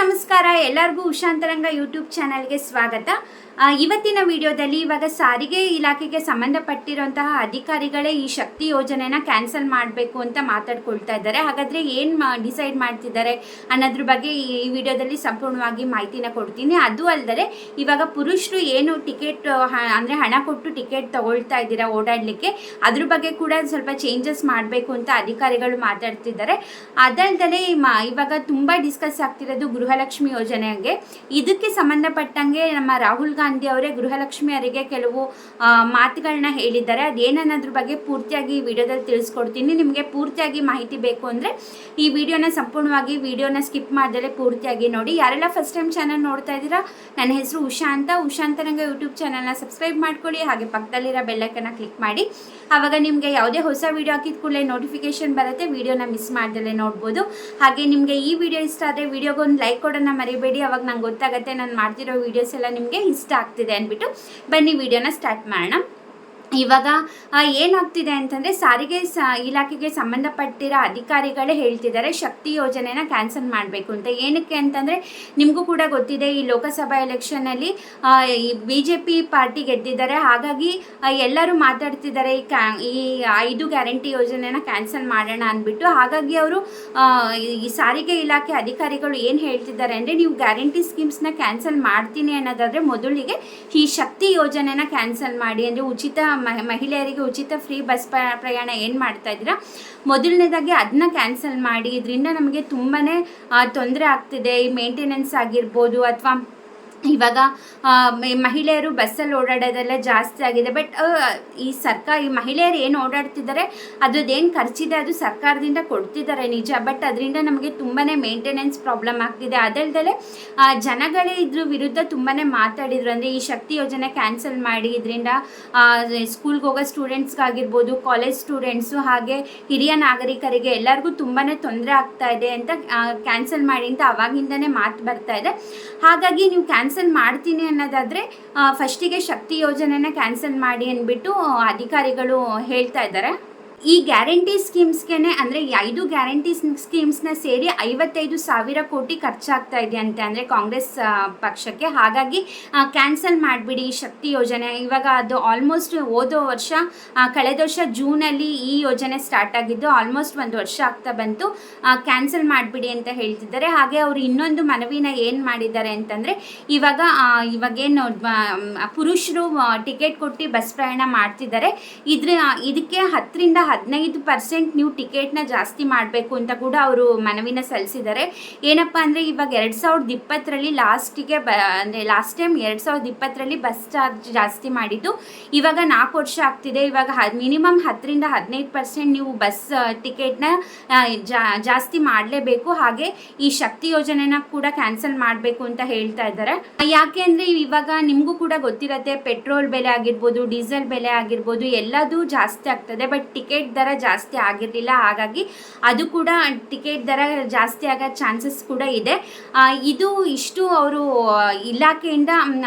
ನಮಸ್ಕಾರ ಎಲ್ಲರಿಗೂ ಉಷಾಂತರಂಗ ಯೂಟ್ಯೂಬ್ ಚಾನೆಲ್ಗೆ ಸ್ವಾಗತ. ಇವತ್ತಿನ ವಿಡಿಯೋದಲ್ಲಿ ಇವಾಗ ಸಾರಿಗೆ ಇಲಾಖೆಗೆ ಸಂಬಂಧಪಟ್ಟಿರುವಂತಹ ಅಧಿಕಾರಿಗಳೇ ಈ ಶಕ್ತಿ ಯೋಜನೆನ ಕ್ಯಾನ್ಸಲ್ ಮಾಡಬೇಕು ಅಂತ ಮಾತಾಡ್ಕೊಳ್ತಾ ಇದ್ದಾರೆ. ಹಾಗಾದರೆ ಏನು ಡಿಸೈಡ್ ಮಾಡ್ತಿದ್ದಾರೆ ಅನ್ನೋದ್ರ ಬಗ್ಗೆ ಈ ವಿಡಿಯೋದಲ್ಲಿ ಸಂಪೂರ್ಣವಾಗಿ ಮಾಹಿತಿನ ಕೊಡ್ತೀನಿ. ಅದು ಅಲ್ಲದೆ ಇವಾಗ ಪುರುಷರು ಏನು ಟಿಕೆಟ್ ಅಂದರೆ ಹಣ ಕೊಟ್ಟು ಟಿಕೆಟ್ ತಗೊಳ್ತಾ ಇದ್ದೀರಾ ಓಡಾಡಲಿಕ್ಕೆ, ಅದ್ರ ಬಗ್ಗೆ ಕೂಡ ಸ್ವಲ್ಪ ಚೇಂಜಸ್ ಮಾಡಬೇಕು ಅಂತ ಅಧಿಕಾರಿಗಳು ಮಾತಾಡ್ತಿದ್ದಾರೆ. ಅದಲ್ಲದೆ ಇವಾಗ ತುಂಬ ಡಿಸ್ಕಸ್ ಆಗ್ತಿರೋದು ಗೃಹಲಕ್ಷ್ಮಿ ಯೋಜನೆಗೆ. ಇದಕ್ಕೆ ಸಂಬಂಧಪಟ್ಟಂಗೆ ನಮ್ಮ ರಾಹುಲ್ ಗಾಂಧಿ ಅವರೇ ಗೃಹಲಕ್ಷ್ಮಿ ಅವರಿಗೆ ಕೆಲವು ಮಾತುಗಳನ್ನ ಹೇಳಿದ್ದಾರೆ. ಅದೇನನ್ನೋದ್ರ ಬಗ್ಗೆ ಪೂರ್ತಿಯಾಗಿ ಈ ವಿಡಿಯೋದಲ್ಲಿ ತಿಳಿಸ್ಕೊಡ್ತೀನಿ. ನಿಮಗೆ ಪೂರ್ತಿಯಾಗಿ ಮಾಹಿತಿ ಬೇಕು ಅಂದರೆ ಈ ವಿಡಿಯೋನ ಸಂಪೂರ್ಣವಾಗಿ ವಿಡಿಯೋನ ಸ್ಕಿಪ್ ಮಾಡದಲ್ಲೇ ಪೂರ್ತಿಯಾಗಿ ನೋಡಿ. ಯಾರೆಲ್ಲ ಫಸ್ಟ್ ಟೈಮ್ ಚಾನಲ್ ನೋಡ್ತಾ ಇದ್ದೀರಾ, ನನ್ನ ಹೆಸರು ಉಷಾಂತರಂಗ ಯೂಟ್ಯೂಬ್ ಚಾನಲ್ನ ಸಬ್ಸ್ಕ್ರೈಬ್ ಮಾಡ್ಕೊಳ್ಳಿ. ಹಾಗೆ ಪಕ್ಕದಲ್ಲಿರೋ ಬೆಲ್ಲೈಕನ್ನ ಕ್ಲಿಕ್ ಮಾಡಿ. ಆವಾಗ ನಿಮಗೆ ಯಾವುದೇ ಹೊಸ ವಿಡಿಯೋ ಹಾಕಿದ ಕೂಡಲೇ ನೋಟಿಫಿಕೇಶನ್ ಬರುತ್ತೆ, ವಿಡಿಯೋನ ಮಿಸ್ ಮಾಡ್ದಲ್ಲೇ ನೋಡ್ಬೋದು. ಹಾಗೆ ನಿಮಗೆ ಈ ವಿಡಿಯೋ ಇಷ್ಟ ಆದರೆ ವಿಡಿಯೋಗೊಂದು ಲೈಕ್ ಕೊಡೋಣ ಮರಿಬೇಡಿ. ಅವಾಗ ನಂಗೆ ಗೊತ್ತಾಗುತ್ತೆ ನಾನು ಮಾಡ್ತಿರೋ ವೀಡಿಯೋಸ್ ಎಲ್ಲ ನಿಮಗೆ ಇಷ್ಟ ಆಗ್ತಿದೆ ಅಂದ್ಬಿಟ್ಟು. ಬನ್ನಿ ವಿಡಿಯೋನ ಸ್ಟಾರ್ಟ್ ಮಾಡೋಣ. ಇವಾಗ ಏನಾಗ್ತಿದೆ ಅಂತಂದರೆ ಸಾರಿಗೆ ಇಲಾಖೆಗೆ ಸಂಬಂಧಪಟ್ಟಿರೋ ಅಧಿಕಾರಿಗಳೇ ಹೇಳ್ತಿದ್ದಾರೆ ಶಕ್ತಿ ಯೋಜನೆನ ಕ್ಯಾನ್ಸಲ್ ಮಾಡಬೇಕು ಅಂತ. ಏನಕ್ಕೆ ಅಂತಂದರೆ ನಿಮಗೂ ಕೂಡ ಗೊತ್ತಿದೆ, ಈ ಲೋಕಸಭಾ ಎಲೆಕ್ಷನಲ್ಲಿ BJP ಪಾರ್ಟಿ ಗೆದ್ದಿದ್ದಾರೆ. ಹಾಗಾಗಿ ಎಲ್ಲರೂ ಮಾತಾಡ್ತಿದ್ದಾರೆ ಈ 5 ಗ್ಯಾರಂಟಿ ಯೋಜನೆನ ಕ್ಯಾನ್ಸಲ್ ಮಾಡೋಣ ಅಂದ್ಬಿಟ್ಟು. ಹಾಗಾಗಿ ಅವರು ಈ ಸಾರಿಗೆ ಇಲಾಖೆ ಅಧಿಕಾರಿಗಳು ಏನು ಹೇಳ್ತಿದ್ದಾರೆ ಅಂದರೆ, ನೀವು ಗ್ಯಾರಂಟಿ ಸ್ಕೀಮ್ಸ್ನ ಕ್ಯಾನ್ಸಲ್ ಮಾಡ್ತೀನಿ ಅನ್ನೋದಾದರೆ ಮೊದಲಿಗೆ ಈ ಶಕ್ತಿ ಯೋಜನೆನ ಕ್ಯಾನ್ಸಲ್ ಮಾಡಿ. ಅಂದರೆ ಉಚಿತ ಮಹಿಳೆಯರಿಗೆ ಉಚಿತ ಫ್ರೀ ಬಸ್ ಪ್ರಯಾಣ ಏನು ಮಾಡ್ತಾ ಇದ್ದೀರಾ, ಮೊದಲನೇದಾಗಿ ಅದನ್ನ ಕ್ಯಾನ್ಸಲ್ ಮಾಡಿ. ಇದರಿಂದ ನಮಗೆ ತುಂಬಾ ತೊಂದರೆ ಆಗ್ತಿದೆ. ಈ ಮೇಂಟೆನೆನ್ಸ್ ಆಗಿರ್ಬೋದು, ಅಥವಾ ಇವಾಗ ಮಹಿಳೆಯರು ಬಸ್ಸಲ್ಲಿ ಓಡಾಡೋದೆಲ್ಲ ಜಾಸ್ತಿ ಆಗಿದೆ. ಬಟ್ ಈ ಮಹಿಳೆಯರು ಏನು ಓಡಾಡ್ತಿದ್ದಾರೆ ಅದ್ರದ್ದೇನು ಖರ್ಚಿದೆ ಅದು ಸರ್ಕಾರದಿಂದ ಕೊಡ್ತಿದ್ದಾರೆ ನಿಜ. ಬಟ್ ಅದರಿಂದ ನಮಗೆ ತುಂಬಾ ಮೇಂಟೆನೆನ್ಸ್ ಪ್ರಾಬ್ಲಮ್ ಆಗ್ತಿದೆ. ಅದಲ್ಲದೆ ಜನಗಳೇ ಇದ್ರ ವಿರುದ್ಧ ತುಂಬಾ ಮಾತಾಡಿದ್ರು. ಅಂದರೆ ಈ ಶಕ್ತಿ ಯೋಜನೆ ಕ್ಯಾನ್ಸಲ್ ಮಾಡಿ, ಇದರಿಂದ ಸ್ಕೂಲ್ಗೆ ಹೋಗೋ ಸ್ಟೂಡೆಂಟ್ಸ್ಗಾಗಿರ್ಬೋದು, ಕಾಲೇಜ್ ಸ್ಟೂಡೆಂಟ್ಸು, ಹಾಗೆ ಹಿರಿಯ ನಾಗರಿಕರಿಗೆ ಎಲ್ಲರಿಗೂ ತುಂಬಾ ತೊಂದರೆ ಆಗ್ತಾ ಇದೆ ಅಂತ ಕ್ಯಾನ್ಸಲ್ ಮಾಡಿ ಅಂತ ಅವಾಗಿಂದನೇ ಮಾತು ಬರ್ತಾ ಇದೆ. ಹಾಗಾಗಿ ನೀವು ಕ್ಯಾನ್ಸಲ್ ಮಾಡ್ತೀನಿ ಅನ್ನೋದಾದರೆ ಫಸ್ಟಿಗೆ ಶಕ್ತಿ ಯೋಜನೆನ ಕ್ಯಾನ್ಸಲ್ ಮಾಡಿ ಅಂದ್ಬಿಟ್ಟು ಅಧಿಕಾರಿಗಳು ಹೇಳ್ತಾ ಇದ್ದಾರೆ. ಈ ಗ್ಯಾರಂಟಿ ಸ್ಕೀಮ್ಸ್ಗೆ ಅಂದರೆ 5 ಗ್ಯಾರಂಟಿ ಸ್ಕೀಮ್ಸ್ನ ಸೇರಿ 55,000 ಕೋಟಿ ಖರ್ಚಾಗ್ತಾ ಇದೆ ಅಂತೆ, ಅಂದರೆ ಕಾಂಗ್ರೆಸ್ ಪಕ್ಷಕ್ಕೆ. ಹಾಗಾಗಿ ಕ್ಯಾನ್ಸಲ್ ಮಾಡಿಬಿಡಿ ಈ ಶಕ್ತಿ ಯೋಜನೆ. ಇವಾಗ ಅದು ಆಲ್ಮೋಸ್ಟ್ ಕಳೆದ ವರ್ಷ ಜೂನಲ್ಲಿ ಈ ಯೋಜನೆ ಸ್ಟಾರ್ಟ್ ಆಗಿದ್ದು, ಆಲ್ಮೋಸ್ಟ್ 1 ವರ್ಷ ಆಗ್ತಾ ಬಂತು. ಕ್ಯಾನ್ಸಲ್ ಮಾಡಿಬಿಡಿ ಅಂತ ಹೇಳ್ತಿದ್ದಾರೆ. ಹಾಗೆ ಅವರು ಇನ್ನೊಂದು ಮನವಿನ ಏನು ಮಾಡಿದ್ದಾರೆ ಅಂತಂದರೆ, ಇವಾಗೇನು ಪುರುಷರು ಟಿಕೆಟ್ ಕೊಟ್ಟು ಬಸ್ ಪ್ರಯಾಣ ಮಾಡ್ತಿದ್ದಾರೆ, ಇದಕ್ಕೆ 10-15% ನೀವು ಟಿಕೆಟ್ನ ಜಾಸ್ತಿ ಮಾಡಬೇಕು ಅಂತ ಕೂಡ ಅವರು ಮನವಿನ ಸಲ್ಲಿಸಿದ್ದಾರೆ. ಏನಪ್ಪ ಅಂದರೆ, ಇವಾಗ 2020ರಲ್ಲಿ ಲಾಸ್ಟ್ ಟೈಮ್ 2020ರಲ್ಲಿ ಬಸ್ ಚಾರ್ಜ್ ಜಾಸ್ತಿ ಮಾಡಿದ್ದು. ಇವಾಗ 4 ವರ್ಷ ಆಗ್ತಿದೆ. ಇವಾಗ ಮಿನಿಮಮ್ 10-15% ನೀವು ಬಸ್ ಟಿಕೆಟ್ನ ಜಾಸ್ತಿ ಮಾಡಲೇಬೇಕು. ಹಾಗೆ ಈ ಶಕ್ತಿ ಯೋಜನೆನ ಕೂಡ ಕ್ಯಾನ್ಸಲ್ ಮಾಡಬೇಕು ಅಂತ ಹೇಳ್ತಾ ಇದ್ದಾರೆ. ಯಾಕೆ ಅಂದರೆ ಇವಾಗ ನಿಮಗೂ ಕೂಡ ಗೊತ್ತಿರುತ್ತೆ, ಪೆಟ್ರೋಲ್ ಬೆಲೆ ಆಗಿರ್ಬೋದು, ಡೀಸೆಲ್ ಬೆಲೆ ಆಗಿರ್ಬೋದು, ಎಲ್ಲದೂ ಜಾಸ್ತಿ ಆಗ್ತದೆ. ಬಟ್ ಟಿಕೆಟ್ ದರ ಜಾಸ್ತಿ ಆಗಿರಲಿಲ್ಲ. ಹಾಗಾಗಿ ಅದು ಕೂಡ ಟಿಕೆಟ್ ದರ ಜಾಸ್ತಿ ಆಗೋ ಚಾನ್ಸಸ್ ಕೂಡ ಇದೆ. ಇಷ್ಟು ಅವರು ಇಲಾಖೆಯಿಂದ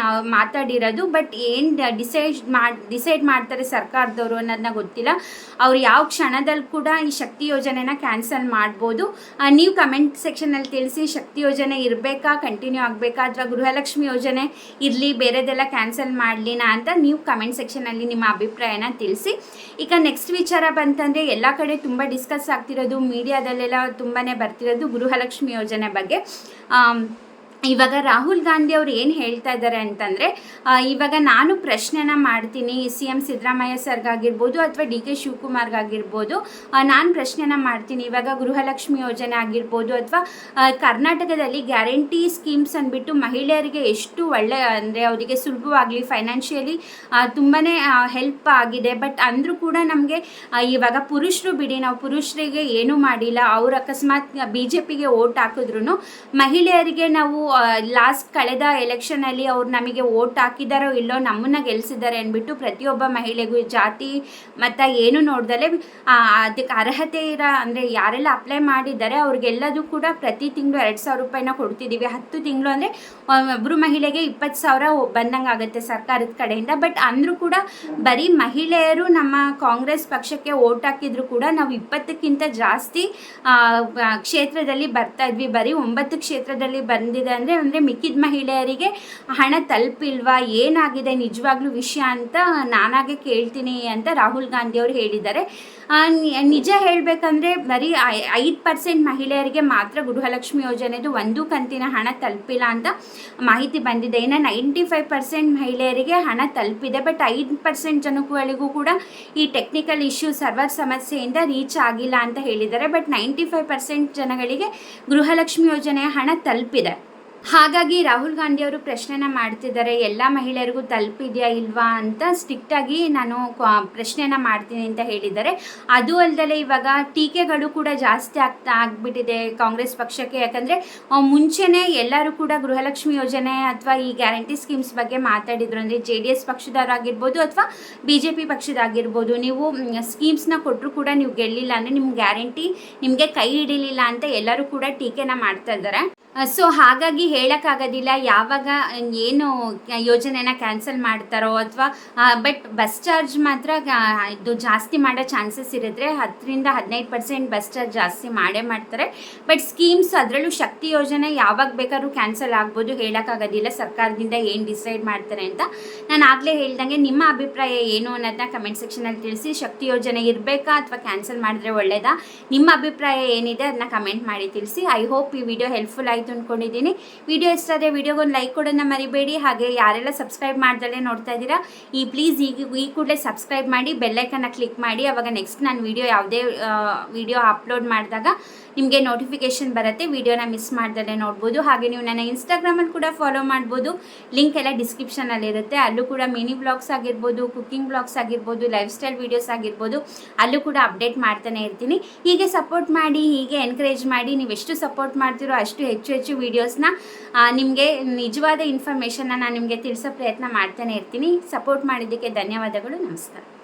ಮಾತಾಡಿರೋದು. ಬಟ್ ಏನು ಡಿಸೈಡ್ ಮಾಡ್ತಾರೆ ಸರ್ಕಾರದವರು ಅನ್ನೋದನ್ನ ಗೊತ್ತಿಲ್ಲ. ಅವ್ರು ಯಾವ ಕ್ಷಣದಲ್ಲಿ ಕೂಡ ಈ ಶಕ್ತಿ ಯೋಜನೆನ ಕ್ಯಾನ್ಸಲ್ ಮಾಡ್ಬೋದು. ನೀವು ಕಮೆಂಟ್ ಸೆಕ್ಷನಲ್ಲಿ ತಿಳಿಸಿ, ಶಕ್ತಿ ಯೋಜನೆ ಇರಬೇಕಾ, ಕಂಟಿನ್ಯೂ ಆಗಬೇಕಾ, ಅಥವಾ ಗೃಹಲಕ್ಷ್ಮಿ ಯೋಜನೆ ಇರಲಿ, ಬೇರೆದೆಲ್ಲ ಕ್ಯಾನ್ಸಲ್ ಮಾಡಲಿನಾ ಅಂತ ನೀವು ಕಮೆಂಟ್ ಸೆಕ್ಷನಲ್ಲಿ ನಿಮ್ಮ ಅಭಿಪ್ರಾಯನ ತಿಳಿಸಿ. ಈಗ ನೆಕ್ಸ್ಟ್ ವಿಚಾರ ಬಂತಂದರೆ, ಎಲ್ಲ ಕಡೆ ತುಂಬ ಡಿಸ್ಕಸ್ ಆಗ್ತಿರೋದು, ಮೀಡಿಯಾದಲ್ಲೆಲ್ಲ ತುಂಬಾ ಬರ್ತಿರೋದು ಗೃಹಲಕ್ಷ್ಮಿ ಯೋಜನೆ ಬಗ್ಗೆ. ಇವಾಗ ರಾಹುಲ್ ಗಾಂಧಿ ಅವರು ಏನು ಹೇಳ್ತಾ ಇದ್ದಾರೆ ಅಂತಂದರೆ, ಇವಾಗ ನಾನು ಪ್ರಶ್ನೆನ ಮಾಡ್ತೀನಿ CM ಸಿದ್ದರಾಮಯ್ಯ ಸರ್ಗಾಗಿರ್ಬೋದು, ಅಥವಾ DK ಶಿವಕುಮಾರ್ಗಾಗಿರ್ಬೋದು, ನಾನು ಪ್ರಶ್ನೆನ ಮಾಡ್ತೀನಿ. ಇವಾಗ ಗೃಹಲಕ್ಷ್ಮಿ ಯೋಜನೆ ಆಗಿರ್ಬೋದು, ಅಥವಾ ಕರ್ನಾಟಕದಲ್ಲಿ ಗ್ಯಾರಂಟಿ ಸ್ಕೀಮ್ಸ್ ಅಂದ್ಬಿಟ್ಟು ಮಹಿಳೆಯರಿಗೆ ಎಷ್ಟು ಅಂದರೆ ಅವರಿಗೆ ಸುಲಭವಾಗಲಿ, ಫೈನಾನ್ಷಿಯಲಿ ತುಂಬಾ ಹೆಲ್ಪ್ ಆಗಿದೆ. ಬಟ್ ಅಂದರೂ ಕೂಡ ನಮಗೆ ಇವಾಗ ಪುರುಷರು ಬಿಡಿ, ನಾವು ಪುರುಷರಿಗೆ ಏನೂ ಮಾಡಿಲ್ಲ. ಅವರು ಅಕಸ್ಮಾತ್ BJPಗೆ ಓಟ್ ಹಾಕಿದ್ರು ಮಹಿಳೆಯರಿಗೆ ನಾವು ಲಾಸ್ಟ್ ಕಳೆದ ಎಲೆಕ್ಷನಲ್ಲಿ ಅವ್ರು ನಮಗೆ ವೋಟ್ ಹಾಕಿದಾರೋ ಇಲ್ಲೋ ನಮ್ಮನ್ನು ಗೆಲ್ಲಿಸಿದ್ದಾರೆ ಅಂದ್ಬಿಟ್ಟು ಪ್ರತಿಯೊಬ್ಬ ಮಹಿಳೆಗೂ ಜಾತಿ ಮತ್ತು ಏನು ನೋಡ್ದಲೇ ಅದಕ್ಕೆ ಅರ್ಹತೆ ಇರೋ ಅಂದರೆ ಯಾರೆಲ್ಲ ಅಪ್ಲೈ ಮಾಡಿದ್ದಾರೆ ಅವ್ರಿಗೆಲ್ಲದೂ ಕೂಡ ಪ್ರತಿ ತಿಂಗಳು 2,000 ರೂಪಾಯಿನ ಕೊಡ್ತಿದ್ದೀವಿ. 10 ತಿಂಗಳು ಅಂದರೆ ಒಬ್ಬರು ಮಹಿಳೆಗೆ 20,000 ಬಂದಂಗೆ ಆಗುತ್ತೆ ಸರ್ಕಾರದ ಕಡೆಯಿಂದ. ಬಟ್ ಅಂದರೂ ಕೂಡ ಬರೀ ಮಹಿಳೆಯರು ನಮ್ಮ ಕಾಂಗ್ರೆಸ್ ಪಕ್ಷಕ್ಕೆ ವೋಟ್ ಹಾಕಿದ್ರು ಕೂಡ ನಾವು 20ಕ್ಕಿಂತ ಜಾಸ್ತಿ ಕ್ಷೇತ್ರದಲ್ಲಿ ಬರ್ತಾ ಇದ್ವಿ. ಬರೀ 9 ಕ್ಷೇತ್ರದಲ್ಲಿ ಬಂದಿದೆ ಅಂದರೆ ಮಿಕ್ಕಿದ ಮಹಿಳೆಯರಿಗೆ ಹಣ ತಲುಪಿಲ್ವಾ, ಏನಾಗಿದೆ ನಿಜವಾಗ್ಲೂ ವಿಷಯ ಅಂತ ನಾನಾಗೆ ಕೇಳ್ತೀನಿ ಅಂತ ರಾಹುಲ್ ಗಾಂಧಿ ಅವರು ಹೇಳಿದ್ದಾರೆ. ನಿಜ ಹೇಳಬೇಕಂದ್ರೆ ಬರೀ 5% ಮಹಿಳೆಯರಿಗೆ ಮಾತ್ರ ಗೃಹಲಕ್ಷ್ಮಿ ಯೋಜನೆದು ಒಂದು ಕಂತಿನ ಹಣ ತಲುಪಿಲ್ಲ ಅಂತ ಮಾಹಿತಿ ಬಂದಿದೆ. ಇನ್ನು 95% ಮಹಿಳೆಯರಿಗೆ ಹಣ ತಲುಪಿದೆ. ಬಟ್ 5% ಜನಗಳಿಗೂ ಕೂಡ ಈ ಟೆಕ್ನಿಕಲ್ ಇಶ್ಯೂ ಸರ್ವರ್ ಸಮಸ್ಯೆಯಿಂದ ರೀಚ್ ಆಗಿಲ್ಲ ಅಂತ ಹೇಳಿದ್ದಾರೆ. ಬಟ್ 95% ಜನಗಳಿಗೆ ಗೃಹಲಕ್ಷ್ಮಿ ಯೋಜನೆಯ ಹಣ ತಲುಪಿದೆ. ಹಾಗಾಗಿ ರಾಹುಲ್ ಗಾಂಧಿ ಅವರು ಪ್ರಶ್ನೆನ ಮಾಡ್ತಿದ್ದಾರೆ, ಎಲ್ಲ ಮಹಿಳೆಯರಿಗೂ ತಲುಪಿದೆಯಾ ಇಲ್ವಾ ಅಂತ ಸ್ಟ್ರಿಕ್ಟಾಗಿ ನಾನು ಪ್ರಶ್ನೆನ ಮಾಡ್ತೀನಿ ಅಂತ ಹೇಳಿದ್ದಾರೆ. ಅದು ಅಲ್ಲದೆ ಇವಾಗ ಟೀಕೆಗಳು ಕೂಡ ಜಾಸ್ತಿ ಆಗಿಬಿಟ್ಟಿದೆ ಕಾಂಗ್ರೆಸ್ ಪಕ್ಷಕ್ಕೆ. ಯಾಕಂದರೆ ಮುಂಚೆನೇ ಎಲ್ಲರೂ ಕೂಡ ಗೃಹಲಕ್ಷ್ಮಿ ಯೋಜನೆ ಅಥವಾ ಈ ಗ್ಯಾರಂಟಿ ಸ್ಕೀಮ್ಸ್ ಬಗ್ಗೆ ಮಾತಾಡಿದ್ರು. ಅಂದರೆ JDS ಪಕ್ಷದವರಾಗಿರ್ಬೋದು ಅಥವಾ BJP ಪಕ್ಷದಾಗಿರ್ಬೋದು, ನೀವು ಸ್ಕೀಮ್ಸ್ನ ಕೊಟ್ಟರು ಕೂಡ ನೀವು ಗೆಲ್ಲಿಲ್ಲ ಅಂದರೆ ನಿಮ್ಮ ಗ್ಯಾರಂಟಿ ನಿಮಗೆ ಕೈ ಹಿಡಿಲಿಲ್ಲ ಅಂತ ಎಲ್ಲರೂ ಕೂಡ ಟೀಕೆನ ಮಾಡ್ತಾ ಇದ್ದಾರೆ. ಸೊ ಹಾಗಾಗಿ ಹೇಳೋಕ್ಕಾಗೋದಿಲ್ಲ ಯಾವಾಗ ಏನು ಯೋಜನೆನ ಕ್ಯಾನ್ಸಲ್ ಮಾಡ್ತಾರೋ ಅಥವಾ ಬಟ್ ಬಸ್ ಚಾರ್ಜ್ ಮಾತ್ರ ಇದು ಜಾಸ್ತಿ ಮಾಡೋ ಚಾನ್ಸಸ್ ಇರಿದ್ರೆ 10-15% ಬಸ್ ಚಾರ್ಜ್ ಜಾಸ್ತಿ ಮಾಡೇ ಮಾಡ್ತಾರೆ. ಬಟ್ ಸ್ಕೀಮ್ಸ್ ಅದರಲ್ಲೂ ಶಕ್ತಿ ಯೋಜನೆ ಯಾವಾಗ ಬೇಕಾದ್ರೂ ಕ್ಯಾನ್ಸಲ್ ಆಗ್ಬೋದು, ಹೇಳೋಕ್ಕಾಗೋದಿಲ್ಲ ಸರ್ಕಾರದಿಂದ ಏನು ಡಿಸೈಡ್ ಮಾಡ್ತಾರೆ ಅಂತ. ನಾನು ಆಗಲೇ ಹೇಳ್ದಂಗೆ ನಿಮ್ಮ ಅಭಿಪ್ರಾಯ ಏನು ಅನ್ನೋದನ್ನ ಕಮೆಂಟ್ ಸೆಕ್ಷನಲ್ಲಿ ತಿಳಿಸಿ. ಶಕ್ತಿ ಯೋಜನೆ ಇರಬೇಕಾ ಅಥವಾ ಕ್ಯಾನ್ಸಲ್ ಮಾಡಿದ್ರೆ ಒಳ್ಳೆಯದಾ, ನಿಮ್ಮ ಅಭಿಪ್ರಾಯ ಏನಿದೆ ಅದನ್ನ ಕಮೆಂಟ್ ಮಾಡಿ ತಿಳಿಸಿ. ಐ ಹೋಪ್ ಈ ವಿಡಿಯೋ ಹೆಲ್ಪ್ಫುಲ್ ಆಯಿತು ಅಂದ್ಕೊಂಡಿದ್ದೀನಿ. ವಿಡಿಯೋ ಇಷ್ಟ ಆದರೆ ವಿಡಿಯೋಗೊಂದು ಲೈಕ್ ಕೊಡೋದನ್ನ ಮರಿಬೇಡಿ. ಹಾಗೆ ಯಾರೆಲ್ಲ ಸಬ್ಸ್ಕ್ರೈಬ್ ಮಾಡ್ದಲೇ ನೋಡ್ತಾ ಇದ್ದೀರಾ ಪ್ಲೀಸ್ ಈ ಕೂಡಲೇ ಸಬ್ಸ್ಕ್ರೈಬ್ ಮಾಡಿ, ಬೆಲ್ಲೈಕನ್ನ ಕ್ಲಿಕ್ ಮಾಡಿ. ಆವಾಗ ನೆಕ್ಸ್ಟ್ ನಾನು ಯಾವುದೇ ವಿಡಿಯೋ ಅಪ್ಲೋಡ್ ಮಾಡಿದಾಗ ನಿಮಗೆ ನೋಟಿಫಿಕೇಷನ್ ಬರುತ್ತೆ, ವಿಡಿಯೋನ ಮಿಸ್ ಮಾಡ್ದಲೇ ನೋಡ್ಬೋದು. ಹಾಗೆ ನೀವು ನನ್ನ ಇನ್ಸ್ಟಾಗ್ರಾಮಲ್ಲಿ ಕೂಡ ಫಾಲೋ ಮಾಡ್ಬೋದು, ಲಿಂಕ್ ಎಲ್ಲ ಡಿಸ್ಕ್ರಿಪ್ಷನಲ್ಲಿರುತ್ತೆ. ಅಲ್ಲೂ ಕೂಡ ಮಿನಿ ಬ್ಲಾಗ್ಸ್ ಆಗಿರ್ಬೋದು, ಕುಕ್ಕಿಂಗ್ ಬ್ಲಾಗ್ಸ್ ಆಗಿರ್ಬೋದು, ಲೈಫ್ ಸ್ಟೈಲ್ ವೀಡಿಯೋಸ್ ಆಗಿರ್ಬೋದು, ಅಲ್ಲೂ ಕೂಡ ಅಪ್ಡೇಟ್ ಮಾಡ್ತಾನೆ ಇರ್ತೀನಿ. ಹೀಗೆ ಸಪೋರ್ಟ್ ಮಾಡಿ, ಹೀಗೆ ಎನ್ಕರೇಜ್ ಮಾಡಿ. ನೀವು ಎಷ್ಟು ಸಪೋರ್ಟ್ ಮಾಡ್ತೀರೋ ಅಷ್ಟು ಹೆಚ್ಚು ವೀಡಿಯೋಸ್ನ ನಿಮಗೆ ನಿಜವಾದ ಇನ್ಫಾರ್ಮೇಷನ್ನ ನಾನು ನಿಮಗೆ ತಿಳಿಸೋ ಪ್ರಯತ್ನ ಮಾಡ್ತಾನೆ ಇರ್ತೀನಿ. ಸಪೋರ್ಟ್ ಮಾಡಿದ್ದಕ್ಕೆ ಧನ್ಯವಾದಗಳು. ನಮಸ್ಕಾರ.